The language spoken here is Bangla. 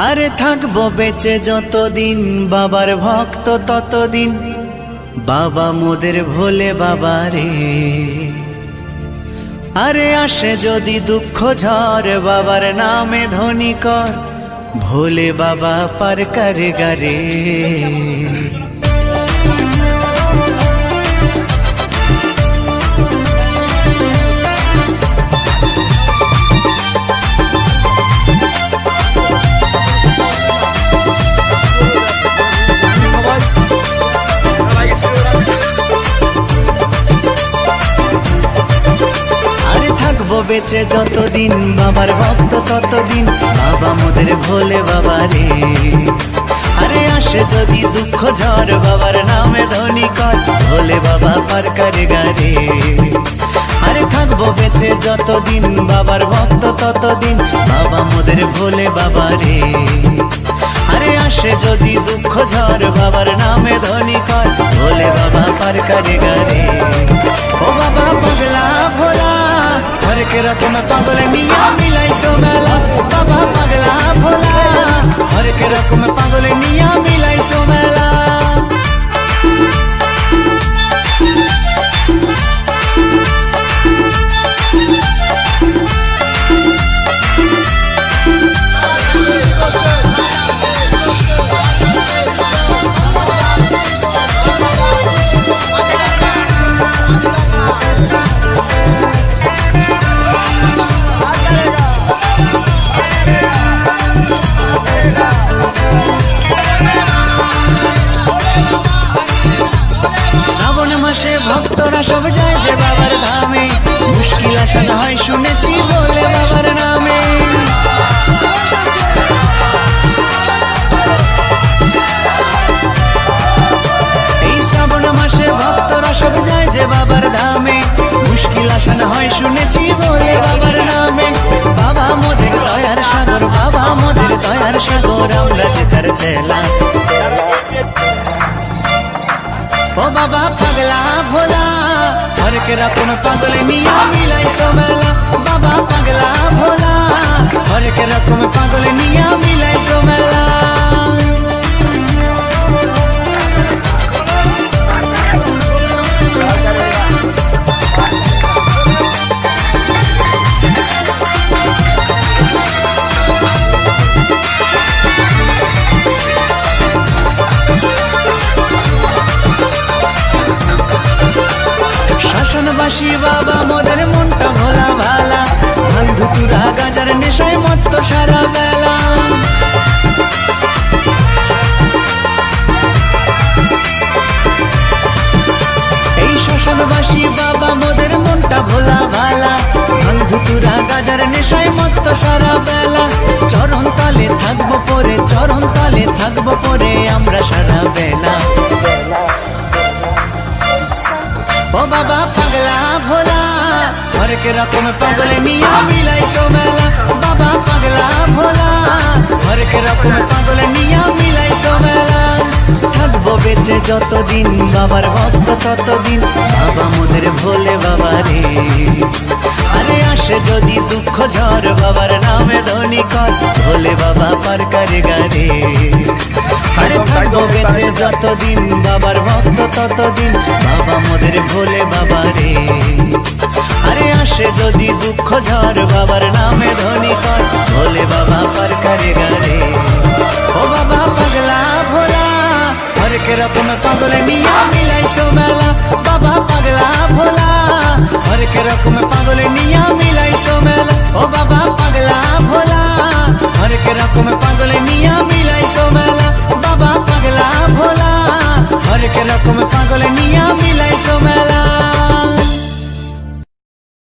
আরে থাকবো বেঁচে যতদিন বাবার ভক্ত ততদিন, বাবা মোদের ভোলে বাবা রে। আরে আসে যদি দুঃখ ঝড় বাবার নামে ধ্বনি কর, ভোলে বাবা পার করে গারে। বেঁচে যতদিন বাবার ভক্ত ততদিন, বাবা মোদের ভোলে বাবা রে। আরে আসে যদি দুঃখ ঝড় বাবার নামে ধ্বনি কর, ভোলে বাবা পার করে গারে। আরে থাকবো বেঁচে যতদিন বাবার ভক্ত ততদিন, বাবা মোদের ভোলে বাবা রে। আরে আসে যদি দুঃখ ঝড় বাবার নামে ধ্বনি কর, ভোলে বাবা পার করে গারে। ও বাবা পাগলা ভোলা হরেক রকম পাগল নিয়া মিলাইছো মেলা, বাবা পাগলা ভোলা হরেক রকম পাগল নিয়া মিলাইছো মেলা। ভক্তরা সব যায় যে বাবার ধামে, মুশকিল আসান হয় শুনেছি বলে বাবার নামে। এই শ্রাবণ মাসে ভক্তরা সব যায় যে বাবার ধামে, মুশকিল আসান হয় শুনেছি বলে বাবার নামে। বাবা মোদের দয়ার সাগর, বাবা মোদের দয়ার সাগর, আমরা যে তার চেলা। ও বাবা পাগলা ভোলা হরেক রকম পাগল নিয়া মিলাইছো মেলা, বাবা পাগলা ভোলা হরেক রকম পাগল নিয়া মিলাইছো মেলা। শাসনবাসী বাবা মোদের মনটা ভোলা ভালা, বন্ধু তুরা গাজার নেশায় মত্ত সারা বেলা। এই শাসনবাসী বাবা মোদের মনটা ভোলা ভালা, বন্ধু তুরা গাজার নেশায় মত্ত সারা বেলা। চরণ তালে থাকবো পরে, চরণ তালে থাকবো পরে আমরা সারা বেলা। ও বাবা পাগলা ভোলা হরেক রকম পাগল নিয়া মিলাইছো মেলা, বাবা পাগলা ভোলা হরেক রকম পাগল নিয়া মিলাইছো মেলা। থাকবো বেঁচে যতদিন বাবার ভক্ত ততদিন, বাবা মোদের ভোলে বাবা রে। আরে আসে যদি দুঃখ ঝড় বাবার নামে ধ্বনি কর, ভোলে বাবা পার করে গারে। আরে থাকবো বেঁচে যতদিন বাবার ভক্ত ততদিন, বাবা মোদের ভোলে বাবা রে। আরে আসে যদি দুঃখ ঝড় বাবার নামে ধ্বনি কর, ভোলে বাবা পার করে গারে। ও বাবা পাগলা ভোলা হরেক রকম পাগল নিয়া মিলাইছো মেলা, বাবা পাগলা ভোলা হরেক রকম পাগল নিয়া মিলাইছো মেলা। ও বাবা পাগলা ভোলা হরেক রকম পাগল নিয়া মিলাইছো মেলা, বাবা পাগলা ভোলা হরেক রকম পাগল নিয়া মিলাইছো মেলা।